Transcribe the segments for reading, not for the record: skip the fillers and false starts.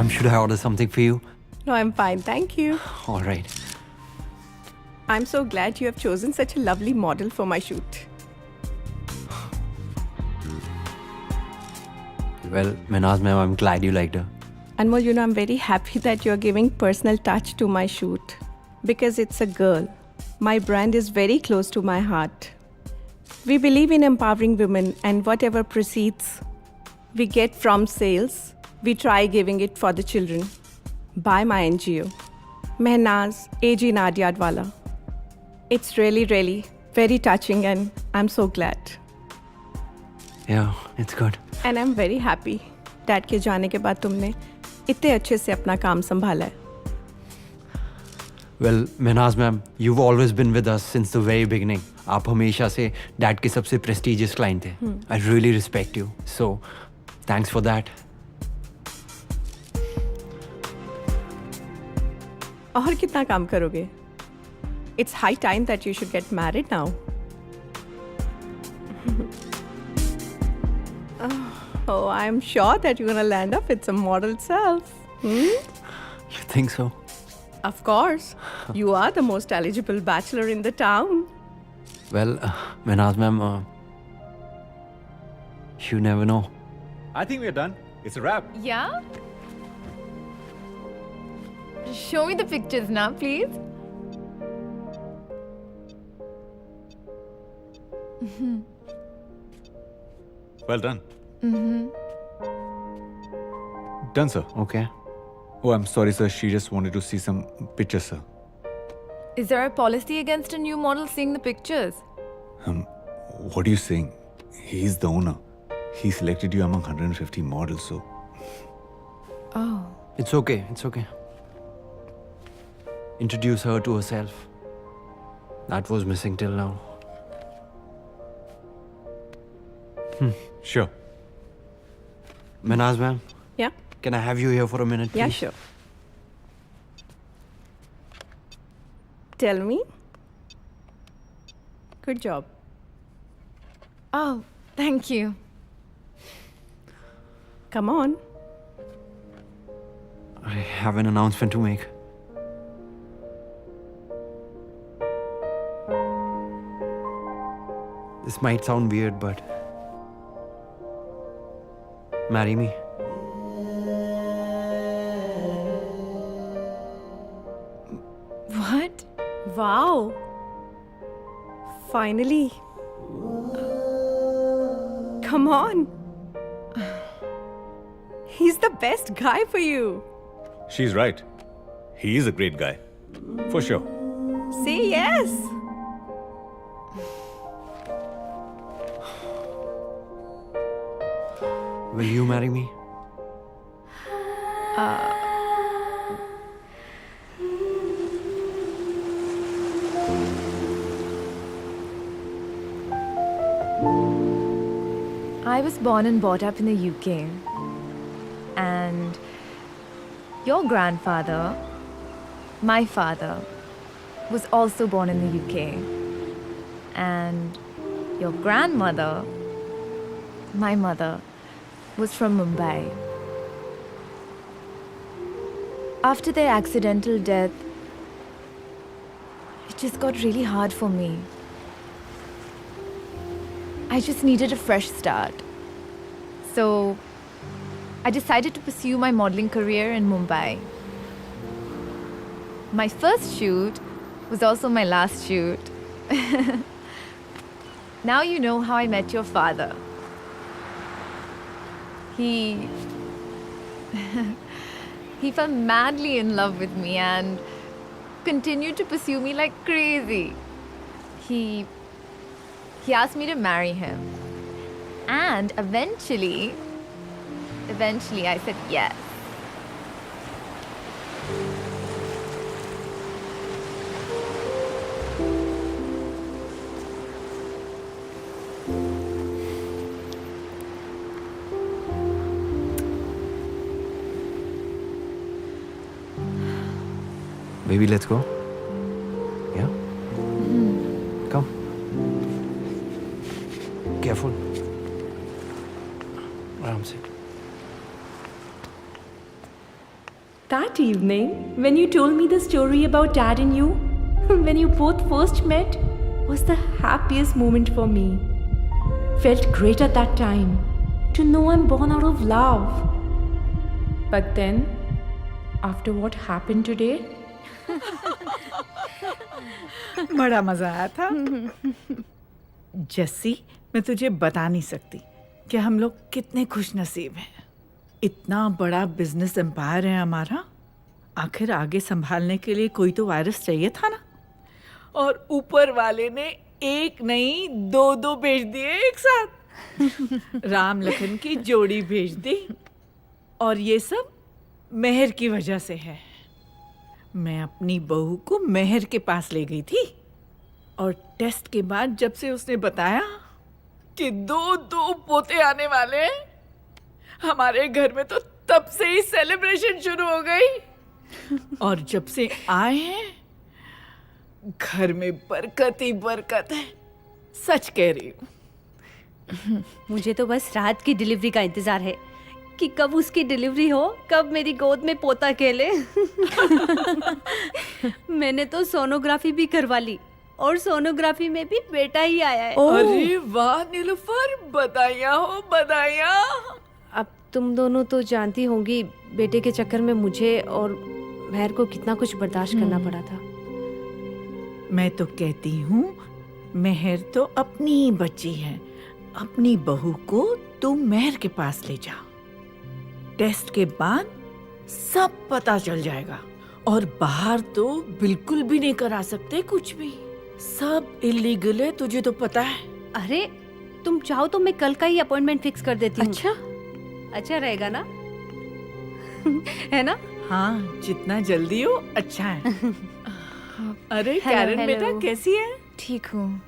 ma'am, should I order something for you? No, I'm fine, thank you. All right. I'm so glad you have chosen such a lovely model for my shoot. Well, Minaz ma'am, I'm glad you liked her. Anmol, you know, I'm very happy that you're giving personal touch to my shoot. Because it's a girl. My brand is very close to my heart. We believe in empowering women, and whatever proceeds we get from sales, we try giving it for the children. By my NGO. Mehnaz A.G. Nadiadwala. It's really, really very touching, and I'm so glad. Yeah, it's good. And I'm very happy. Dad के जाने के बाद तुमने इतने अच्छे से अपना काम संभाला है. Well, Minaz ma'am, you've always been with us since the very beginning. आप हमेशा से डैड के सबसे prestigious client थे. I really respect you. So, thanks for that. और कितना काम करोगे? It's high time that you should get married now. Oh, I'm sure that you're gonna land up with some model self. You think so? Of course. You are the most eligible bachelor in the town. Well, Minaz ma'am, you never know. I think we're done. It's a wrap. Yeah? Show me the pictures now, please. Well done. Done, sir. Okay. Oh, I'm sorry, sir. She just wanted to see some pictures, sir. Is there a policy against a new model seeing the pictures? What are you saying? He's the owner. He selected you among 150 models, so... Oh. It's okay. It's okay. Introduce her to herself. That was missing till now. Sure. Minaz ma'am, Yeah? can I have you here for a minute, please? Yeah, sure. Tell me. Good job. Oh, thank you. Come on. I have an announcement to make. This might sound weird, but marry me. What? Wow. Finally. Come on. He's the best guy for you. She's right. He is a great guy. For sure. Say yes. Will you marry me? I was born and brought up in the UK. And your grandfather, my father, was also born in the UK. And your grandmother, my mother, was from Mumbai. After their accidental death, it just got really hard for me. I just needed a fresh start. So I decided to pursue my modeling career in Mumbai. My first shoot was also my last shoot. Now you know how I met your father. He fell madly in love with me and continued to pursue me like crazy. He asked me to marry him. And eventually I said yes. Baby, let's go. Yeah? Come. Careful. आराम से. That evening, when you told me the story about Dad and you, when you both first met, was the happiest moment for me. Felt great at that time to know I'm born out of love. But then, after what happened today, बड़ा मजा आया था। जस्सी, मैं तुझे बता नहीं सकती कि हम लोग कितने खुश नसीब हैं। इतना बड़ा बिजनेस एम्पायर है हमारा। आखिर आगे संभालने के लिए कोई तो वायरस चाहिए था ना। और ऊपर वाले ने एक नहीं दो भेज दिए एक साथ। राम लखन की जोड़ी भेज दी। और ये सब मेहर की वजह से है। मैं अपनी बहू को मेहर के पास ले गई थी और टेस्ट के बाद जब से उसने बताया कि दो पोते आने वाले हैं, हमारे घर में तो तब से ही सेलिब्रेशन शुरू हो गई। और जब से आए हैं घर में बरकत ही बरकत है। सच कह रही हूँ। मुझे तो बस रात की डिलीवरी का इंतजार है कि कब उसकी डिलीवरी हो, कब मेरी गोद में पोता खेले। मैंने तो सोनोग्राफी भी करवा ली और सोनोग्राफी में भी बेटा ही आया है। अरे वाह नीलूफर, बधाइयाँ हो बधाइयाँ। अब तुम दोनों तो जानती होंगी बेटे के चक्कर में मुझे और महर को कितना कुछ बर्दाश्त करना पड़ा था। मैं तो कहती हूँ मेहर तो अपनी ही बच्ची है। अपनी बहू को तुम मेहर के पास ले जा। टेस्ट के बाद सब पता चल जाएगा। और बाहर तो बिल्कुल भी नहीं करा सकते कुछ भी। सब इलीगल है, तुझे तो पता है। अरे तुम चाहो तो मैं कल का ही अपॉइंटमेंट फिक्स कर देती हूँ। अच्छा रहेगा ना? है ना? हाँ, जितना जल्दी हो अच्छा है। अरे कैरन हेलो। बेटा कैसी है? ठीक हूँ।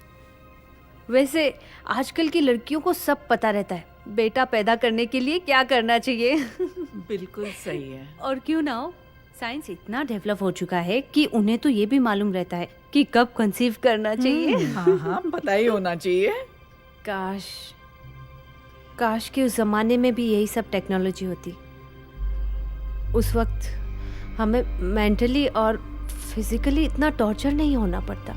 वैसे आजकल की लड़कियों को सब पता रहता है बेटा पैदा करने के लिए क्या करना चाहिए। बिल्कुल सही है। और क्यों ना हो, साइंस इतना डेवलप हो चुका है कि उन्हें तो ये भी मालूम रहता है कि कब कंसीव करना चाहिए। हाँ पता ही होना चाहिए। काश कि उस जमाने में भी यही सब टेक्नोलॉजी होती। उस वक्त हमें मेंटली और फिजिकली इतना टॉर्चर नहीं होना पड़ता।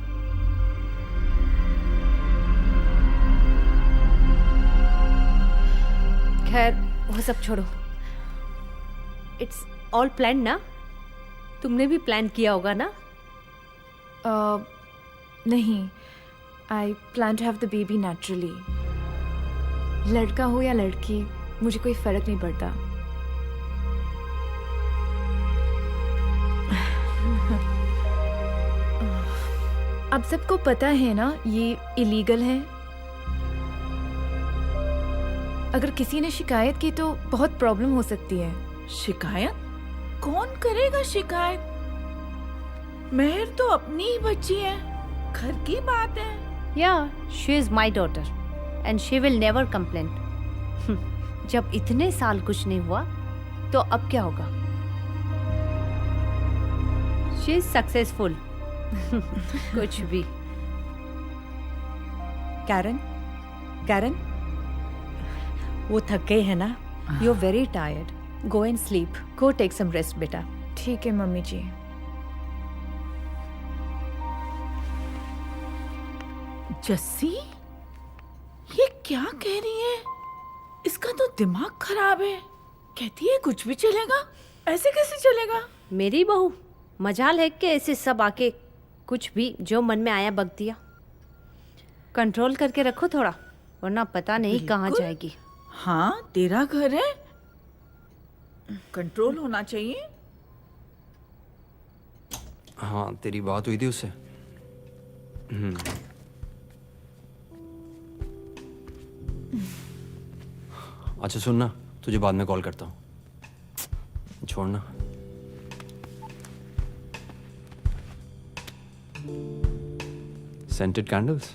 खैर वो सब छोड़ो। इट्स ऑल प्लान ना? तुमने भी प्लान किया होगा ना? नहीं, I plan to have the baby naturally. लड़का हो या लड़की, मुझे कोई फर्क नहीं पड़ता। अब सबको पता है ना ये इलीगल है। अगर किसी ने शिकायत की तो बहुत प्रॉब्लम हो सकती है। शिकायत? कौन करेगा शिकायत? मेहर तो अपनी ही बच्ची है, घर की बात है। Yeah, she is my daughter and she will never complain. जब इतने साल कुछ नहीं हुआ तो अब क्या होगा? She is successful. कुछ भी। कैरन, वो थक गए है ना? You're very tired. Go and sleep. Go take some rest, बेटा। ठीक है मम्मी जी। जस्सी, ये क्या कह रही है? इसका तो दिमाग खराब है। कहती है कुछ भी चलेगा। ऐसे कैसे चलेगा? मेरी बहू मजाल है कि ऐसे सब आके कुछ भी जो मन में आया बक दिया। कंट्रोल करके रखो थोड़ा, वरना पता नहीं कहाँ जाएगी। हाँ, तेरा घर है, कंट्रोल होना चाहिए। हाँ, तेरी बात हुई थी उससे? अच्छा सुनना, तुझे बाद में कॉल करता हूँ। छोड़ना। Scented candles?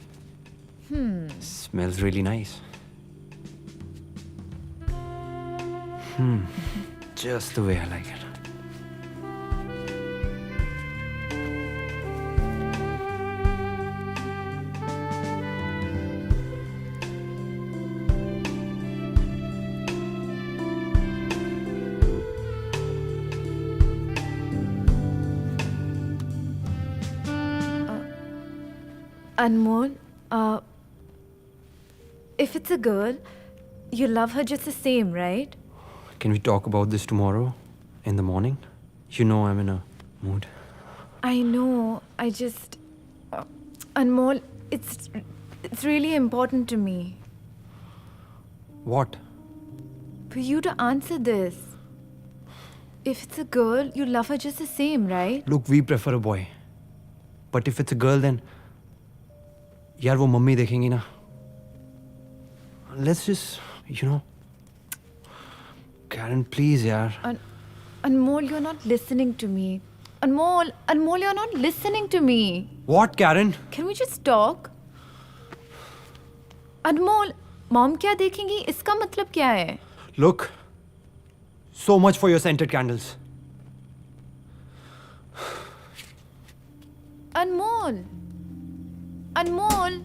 Smells really nice. Just the way I like it. Anmol, if it's a girl, you love her just the same, right? Can we talk about this tomorrow in the morning? You know I'm in a mood. I know. I just, Anmol, it's really important to me What? for you to answer this. If it's a girl, you love her just the same, right? Look, we prefer a boy. But if it's a girl, then यार वो mummy देखेंगी ना. Let's just, you know. Karen, please, यार. Anmol, you're not listening to me. Anmol, you're not listening to me. What, Karen? Can we just talk? Anmol, mom क्या देखेंगी? इसका मतलब क्या है? Look, so much for your scented candles. Anmol. Anmol.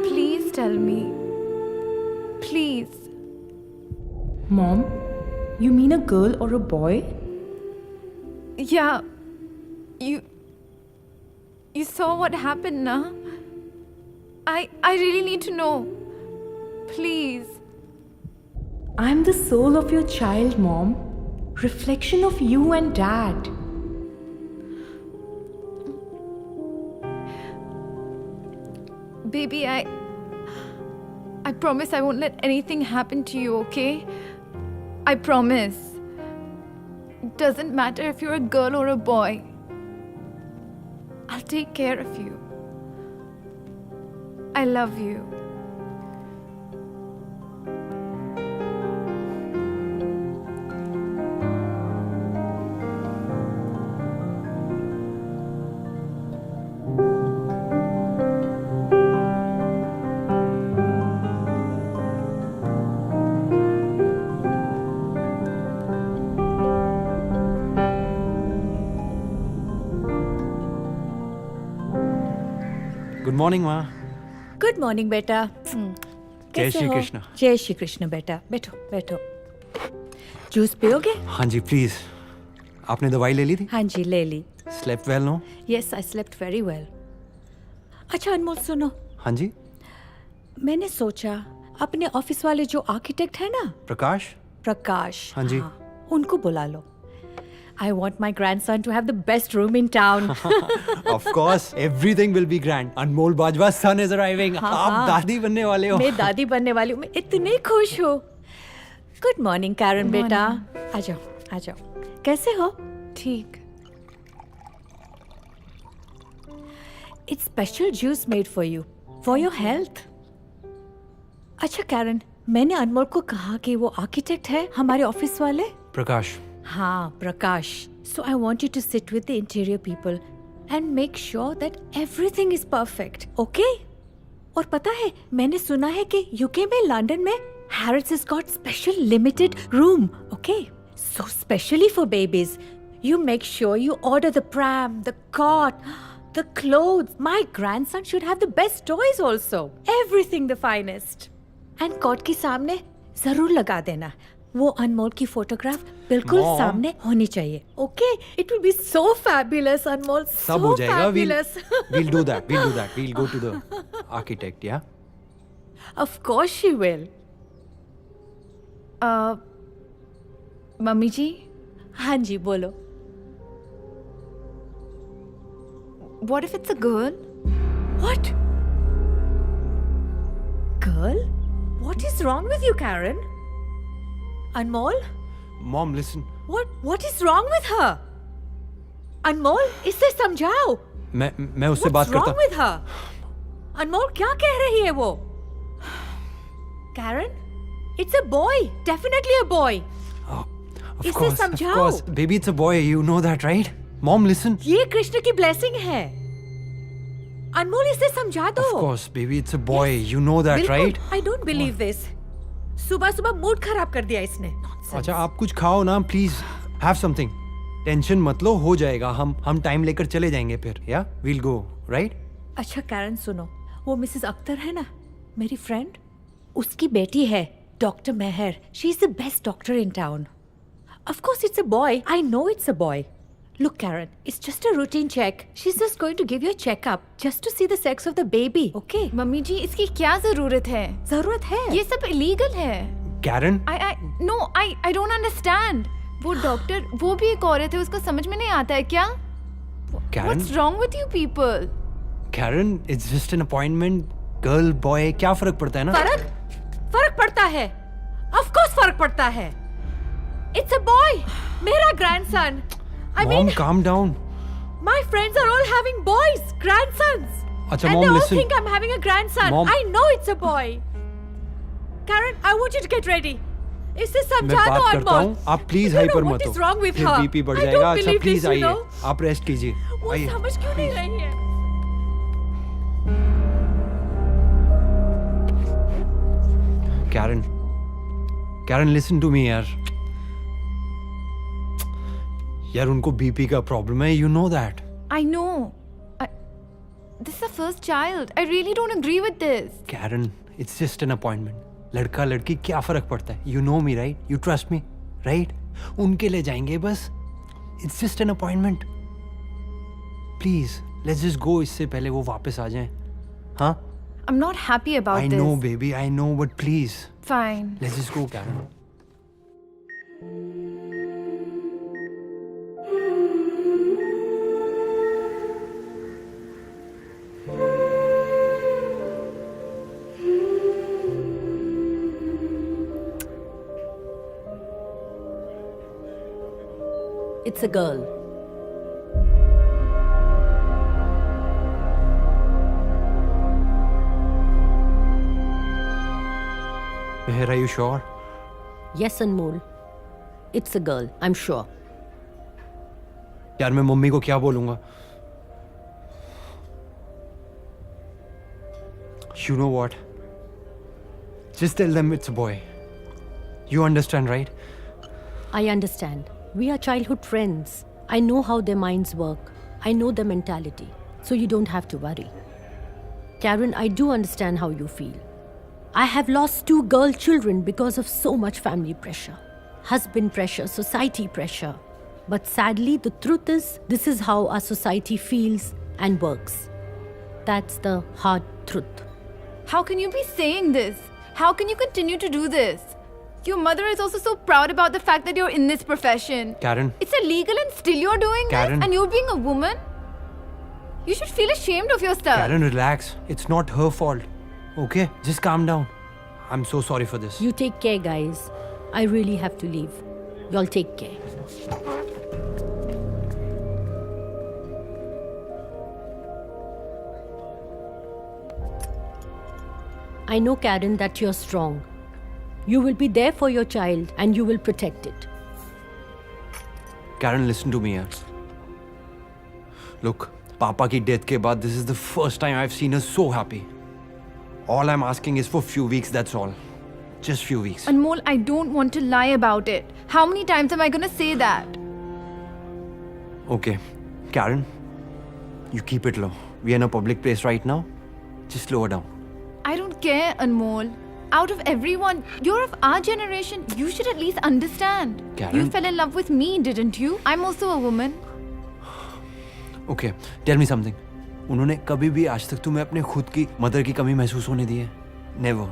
Please tell me. Please. Mom, you mean a girl or a boy? Yeah. You saw what happened, na? I really need to know. Please. I'm the soul of your child, Mom. Reflection of you and Dad. Baby, I promise I won't let anything happen to you, okay? I promise. It doesn't matter if you're a girl or a boy. I'll take care of you. I love you. Good morning, Ma. Good morning बेटा जय कैसे श्री हो? कृष्ण. जय श्री कृष्ण बेटा बैठो बैठो juice पियोगे हाँ जी, प्लीज. आपने दवाई ले ली थी? हाँ जी ले ली Slept well, no? Yes I slept very well अच्छा अनमोल सुनो हाँ जी. मैंने सोचा अपने ऑफिस वाले जो आर्किटेक्ट है ना प्रकाश. प्रकाश हाँ जी. उनको बुला लो I want my grandson to have the best room in town Of course, everything will be grand. Anmol Bajwa's son is arriving. हाँ, आप हाँ. दादी बनने वाले हो. मैं दादी बनने वाली हूँ मैं इतनी खुश हूँ गुड मॉर्निंग कैरन बेटा आ जाओ कैसे हो ठीक. It's special juice made for you for your health अच्छा कैरन मैंने अनमोल को कहा कि वो आर्किटेक्ट है हमारे ऑफिस वाले प्रकाश. हाँ Prakash so I want you to sit with the interior people and make sure that everything is perfect okay और पता है मैंने सुना है कि यूके में लंदन में Harris has got special limited room okay so specially for babies you make sure you order the pram the cot the clothes my grandson should have the best toys also everything the finest and cot के सामने जरूर लगा देना वो अनमोल की photograph बिल्कुल Mom. सामने होनी चाहिए okay it will be so fabulous Anmol सब so हो जाएगा. fabulous. We'll do that. We'll go to the architect, yeah? Of course she will. Mummy ji, हाँ जी बोलो what if it's a girl? What? Girl? What is wrong with you, Karen? Anmol? Mom, listen. What is wrong with her? Anmol, इसे समझाओ. मैं उससे बात What's wrong करता. with her? Anmol क्या कह रही है वो? Karen? It's a boy. Definitely a boy. Of इसे course, of समझाओ. course. Baby, it's a boy. You know that, right? Mom, listen. ये कृष्ण की blessing है. अनमोल इसे समझा दो. Of course, baby, it's a boy. You know that, बिल्कुल. right? I don't believe this. सुबह सुबह मूड खराब कर दिया इसने. nonsense. अच्छा आप कुछ खाओ ना प्लीज, हैव समथिंग. टेंशन मत लो, हो जाएगा. हम टाइम लेकर चले जाएंगे फिर. या वील गो, राइट? अच्छा कैरन सुनो, वो मिसेस अख्तर है ना, मेरी फ्रेंड, उसकी बेटी है doctor Mehar. She is the best doctor in town. Of course it's a boy. I know it's a boy. Look, Karen, it's just a routine check. She's just going to give you a checkup just to see the sex of the baby, okay? Mummy ji इसकी क्या जरूरत है? जरूरत है. ये सब illegal है. Karen, I don't understand. वो डॉक्टर, वो भी एक औरत है, उसको समझ में नहीं आता है क्या? Karen, What's wrong with you people? Karen, it's just an appointment. Girl boy क्या फर्क पड़ता है ना? फर्क पड़ता है. Of course फर्क पड़ता है. It's a boy. मेरा grandson. I Mom, mean, calm down. my friends are all having boys, grandsons. अच्छा And mom, they all listen. think I'm having a grandson. Mom. I know it's a boy. Karen, I want you to get ready. इससे मैं समझा दो बात करता अनमोल. हूँ, आप please You know hyper what मत is हो. wrong with फिर her? बीपी बढ़ I don't जाएगा. अच्छा believe प्लीज this, you आइए, know. आप रेस्ट कीजिए. वो आइए. समझ क्यों नहीं रही है? Karen, listen to me यार. यार उनको बीपी का प्रॉब्लम है, you know that. I know. This is the first child. I really don't agree with this. Karen, it's just an appointment. लड़का लड़की क्या फर्क पड़ता है? You know me, right? You trust me, right? उनके ले जाएंगे बस. It's just an appointment. Please, let's just go इससे पहले वो वापस आ जाएं. हाँ? I'm not happy about I this. know, baby, I know, but please, Fine. let's just go, Karen. It's a girl. Meher, are you sure? Yes, Anmol. It's a girl, I'm sure. यार मैं mummy को क्या बोलूँगा? You know what? Just tell them it's a boy. You understand, right? I understand. We are childhood friends. I know how their minds work. I know their mentality. So you don't have to worry. Karen, I do understand how you feel. I have lost 2 girl children because of so much family pressure. Husband pressure, society pressure. But sadly, the truth is, this is how our society feels and works. That's the hard truth. How can you be saying this? How can you continue to do this? Your mother is also so proud about the fact that you're in this profession. Karen. It's illegal and still you're doing Karen. this? And you're being a woman? You should feel ashamed of yourself. Karen, relax. It's not her fault. Okay? Just calm down. I'm so sorry for this. You take care, guys. I really have to leave. Y'all take care. I know, Karen, that you're strong. You will be there for your child and you will protect it. Karen, listen to me here. Look, Papa ki death ke baad, this is the first time I've seen her so happy. All I'm asking is for few weeks, that's all. Just few weeks. Anmol, I don't want to lie about it. How many times am I gonna say that? Okay. Karen, you keep it low. We're in a public place right now. Just slow her down. I don't care, Anmol. Out of everyone, you're of our generation. You should at least understand. Karen? You fell in love with me, didn't you? I'm also a woman. Okay, tell me something. उन्होंने कभी भी आज तक तुम्हें अपने खुद की mother की कमी महसूस होने दी है? Never.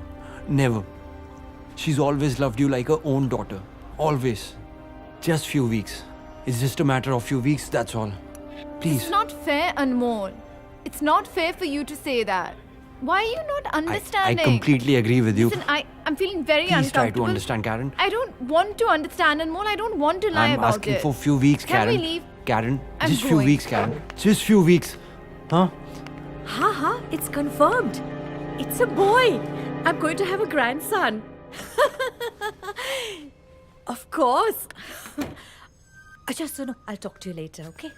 Never. She's always loved you like her own daughter. Always. Just few weeks. It's just a matter of few weeks, that's all. Please. It's not fair, Anmol. It's not fair for you to say that. Why are you not I understanding? completely agree with you. Listen, I'm feeling very Please uncomfortable. try to understand, Karen. I don't want to understand, Anmol. I don't want to lie I'm about asking it. for few weeks, Can Karen. we leave? Karen, I'm just few going. weeks, Karen. Just few weeks. Huh? Ha, it's confirmed. It's a boy. I'm going to have a grandson. Of course. Acha, suno, I'll talk to you later, okay?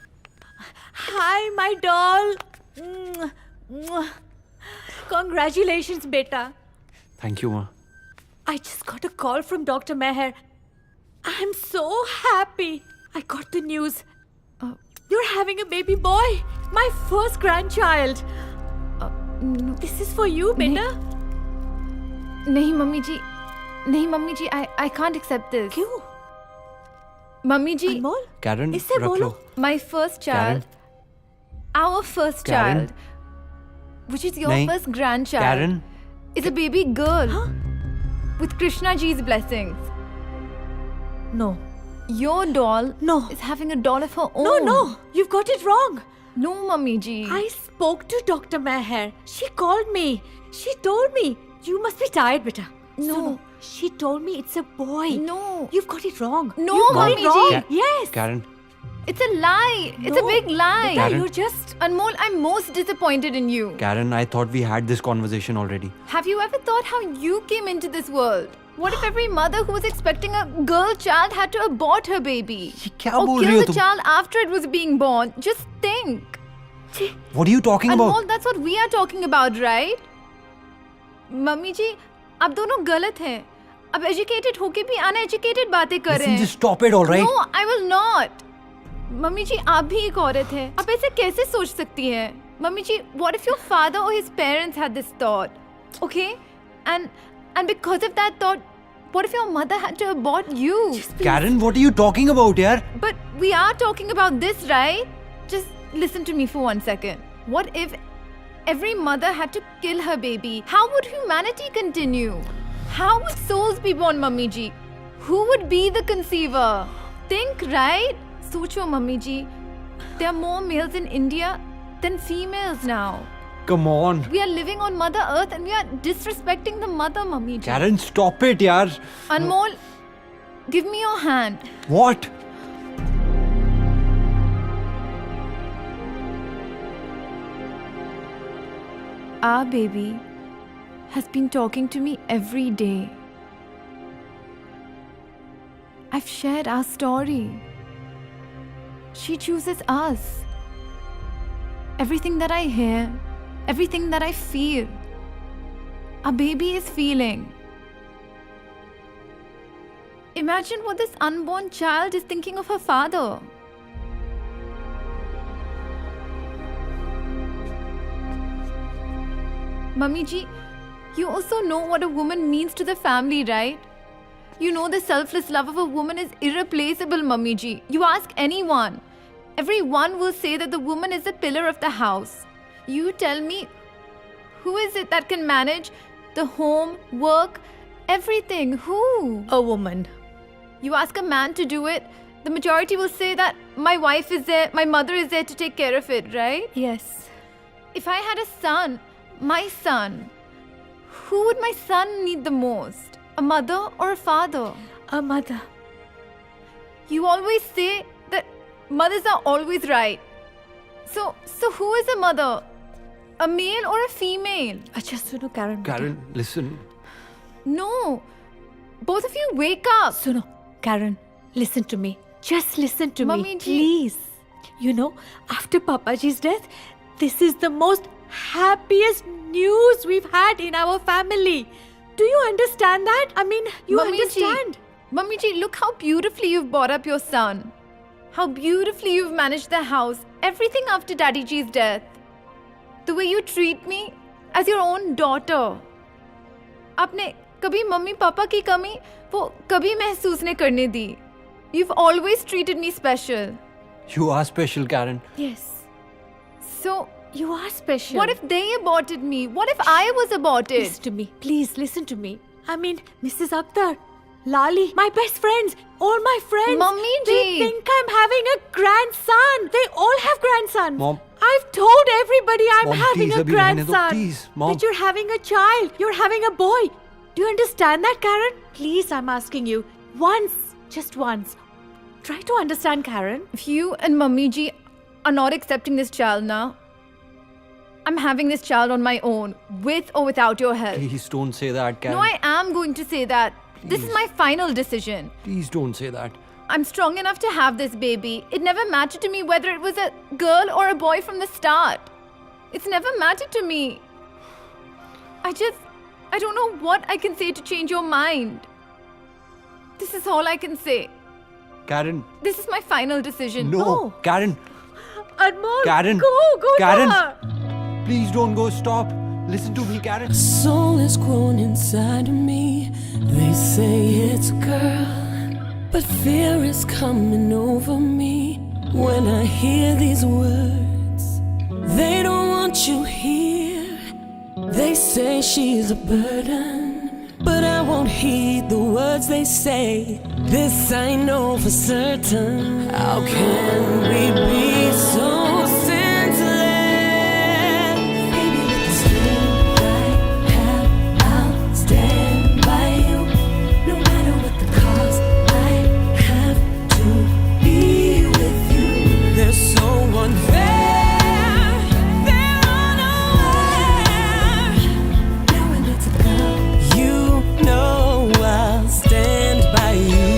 Hi, my doll. Mwah, mwah. Congratulations, beta. Thank you, Ma. I just got a call from Dr. Meher. I'm so happy. I got the news. You're having a baby boy. My first grandchild. This is for you, beta. नहीं mummy ji, नहीं mummy ji, I can't accept this. क्यों? Mummy ji, Anmol, Karen, इससे रख बोलो. लो. my first child, our first Karen. child, which is your नहीं. first grandchild, Karen, is a baby girl with Krishna ji's blessings. No. Your doll No. is having a doll of her own. No, no. You've got it wrong. No, mummy ji. I spoke to Dr. Meher. She called me. She told me. You must be tired, beta. No. Suno, she told me it's a boy. No. You've got it wrong. No, You've got Mommy it wrong. ji. Yes. Karen, It's a lie. It's a No. big lie. Beta, Karen. you're just... Anmol, I'm most disappointed in you. Karen, I thought we had this conversation already. Have you ever thought how you came into this world? What if every mother who was expecting a girl child had to abort her baby? ये क्या Or बोल रही kill हो the तुम? child after it was being born? Just think. What are you talking Anmol, about? that's what we are talking about, right? Mummy ji, आप दोनों गलत हैं. आप educated होके भी uneducated बातें कर रहे Listen, हैं. just stop it, all right? No, I will not. Mummy ji, आप भी एक औरत हैं. आप ऐसे कैसे सोच सकती हैं? Mummy ji, what if your father or his parents had this thought? Okay? And because of that thought, what if your mother had to abort you? Karen, what are you talking about, yaar? But we are talking about this, right? Just listen to me for 1 second. What if every mother had to kill her baby? How would humanity continue? How would souls be born, Mummy ji? Who would be the conceiver? Think, right? Socho, Mummy ji. There are more males in India than females now. Come on. We are living on Mother Earth and we are disrespecting the mother, Mummy ji. Karen, stop it, yaar. Anmol, give me your hand. What? Our baby has been talking to me every day. I've shared our story. She chooses us. Everything that I hear, everything that I feel, our baby is feeling. Imagine what this unborn child is thinking of her father. Mummy ji, you also know what a woman means to the family, right? You know the selfless love of a woman is irreplaceable, Mummy ji. You ask anyone. Everyone will say that the woman is the pillar of the house. You tell me, who is it that can manage the home, work, everything? Who? A woman. You ask a man to do it, the majority will say that my wife is there, my mother is there to take care of it, right? Yes. If I had a son, my son, who would my son need the most? A mother or a father? A mother. You always say that mothers are always right. So who is a mother? A male or a female? Acha suno, Karen. Karen, listen. No. Both of you wake up. Suno, Karen, listen to me. Just listen to Mummy me, ji. please. You know, after Papaji's death, this is the most happiest news we've had in our family. Do you understand that? I mean, you Mummy understand? Ji, Mummy ji, look how beautifully you've brought up your son. How beautifully you've managed the house. Everything after Daddy Ji's death. The way you treat me as your own daughter. आपने कभी mummy papa की कमी वो कभी महसूस नहीं करने दी. You've always treated me special. You are special, Karen. Yes. So, You are special. what if they aborted me? What if I was aborted? Listen to me. Please listen to me. I mean, Mrs. Akhtar, Lali, my best friends, all my friends. Mummy They ji. think I'm having a grandson. They all have grandsons. Mom. I've told everybody I'm Mom, having please, a abhi rehne do, grandson. please, Mom. That you're having a child. You're having a boy. Do you understand that, Karen? Please, I'm asking you. Once. Just once. Try to understand, Karen. If you and Mummy ji are not accepting this child now, I'm having this child on my own, with or without your help. Please don't say that, Karen. No, I am going to say that. This is Please. my final decision. Please don't say that. I'm strong enough to have this baby. It never mattered to me whether it was a girl or a boy from the start. It's never mattered to me. I don't know what I can say to change your mind. This is all I can say. Karen, This is my final decision. no. Karen, Anmol, Karen, go Karen, to her. please don't go. Stop. Listen to me, Karen. Soul is grown inside of me. They say it's a girl, but fear is coming over me when I hear these words. They don't want you here. They say she's a burden, but I won't heed the words they say. This I know for certain. How can we be so senseless? Baby, with the strength I have, I'll stand by you. No matter what the cost, I have to be with you. There's so unfair, they're unaware. Now when it's a girl, you know I'll stand by you.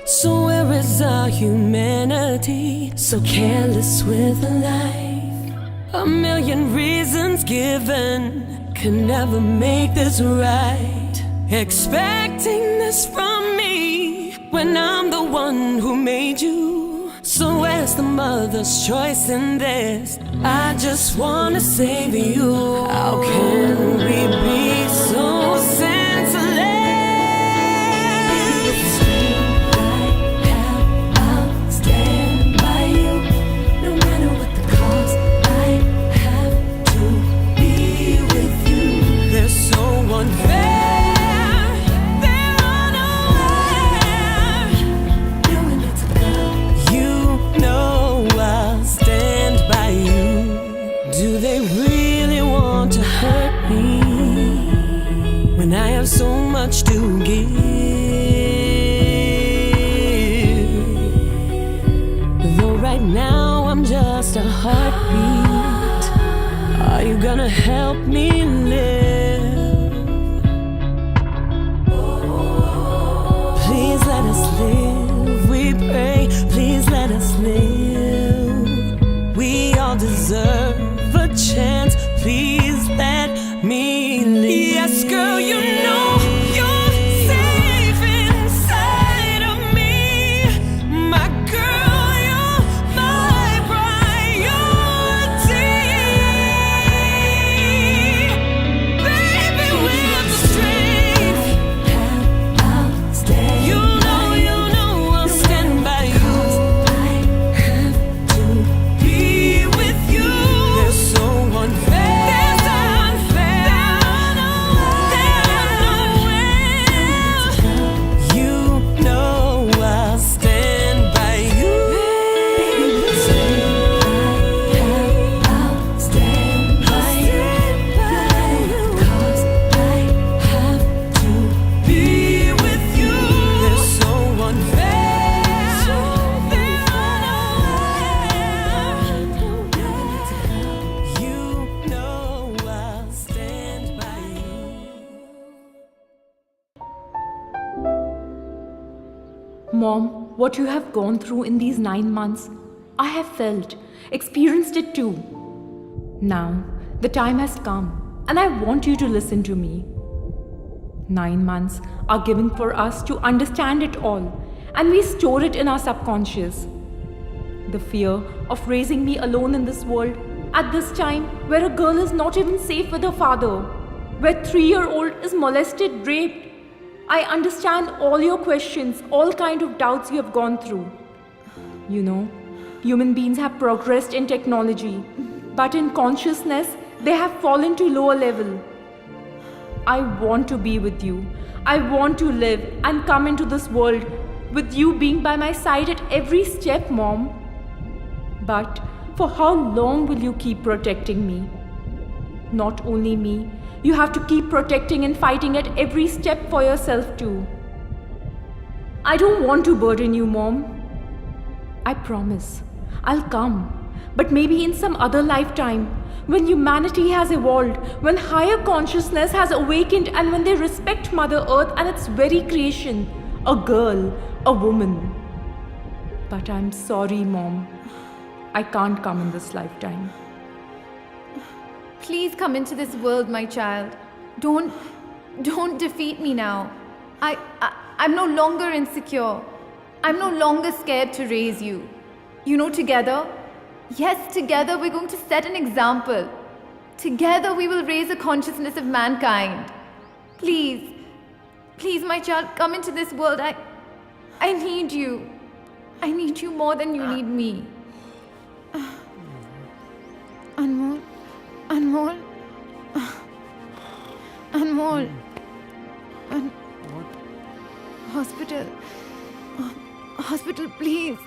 So where is our humanity? So careless with life. A million reasons given can never make this right. Expecting this from me when I'm the one who made you. So where's the mother's choice in this? I just wanna save you. How can we be so senseless? I'll stand by you. No matter what the cost, I have to be with you. They're so unfair, they're unaware. Now when it's a girl, you know I'll stand by you. Do they really want to hurt me when I have so much to give? Though right now I'm just a heartbeat, are you gonna help me live? Please let us live, we pray. Please let us live. We all deserve a chance. Please let me live. Yes, girl, you know you're safe inside of me. My girl, you're my priority. Baby, with the strength, I'll stand. You know I'll stand by you. I have to be with you. They're so unfair. They're so unfair. They're unaware. You know I'll stand by you. I'll stand by you. Cause I have to be with you. They're so unfair. They're unaware. You know I'll stand by you. Mom, what you have gone through in these 9 months, I have felt, experienced it too. Now, the time has come, and I want you to listen to me. 9 months are given for us to understand it all, and we store it in our subconscious. The fear of raising me alone in this world at this time where a girl is not even safe with her father, where 3-year-old is molested, raped. I understand all your questions, all kind of doubts you have gone through. You know, human beings have progressed in technology, but in consciousness, they have fallen to lower level. I want to be with you. I want to live and come into this world with you being by my side at every step, Mom. But for how long will you keep protecting me? Not only me, you have to keep protecting and fighting at every step for yourself too. I don't want to burden you, Mom. I promise, I'll come. But maybe in some other lifetime, when humanity has evolved, when higher consciousness has awakened, and when they respect Mother Earth and its very creation, a girl, a woman. But I'm sorry, Mom. I can't come in this lifetime. Please come into this world, my child. Don't defeat me now. I'm no longer insecure. I'm no longer scared to raise you. You know, together, yes, together we're going to set an example. Together we will raise a consciousness of mankind. Please, please, my child, come into this world. I need you. I need you more than you need me. Anmol, Anmol, Anmol. Hospital. Hospital, please.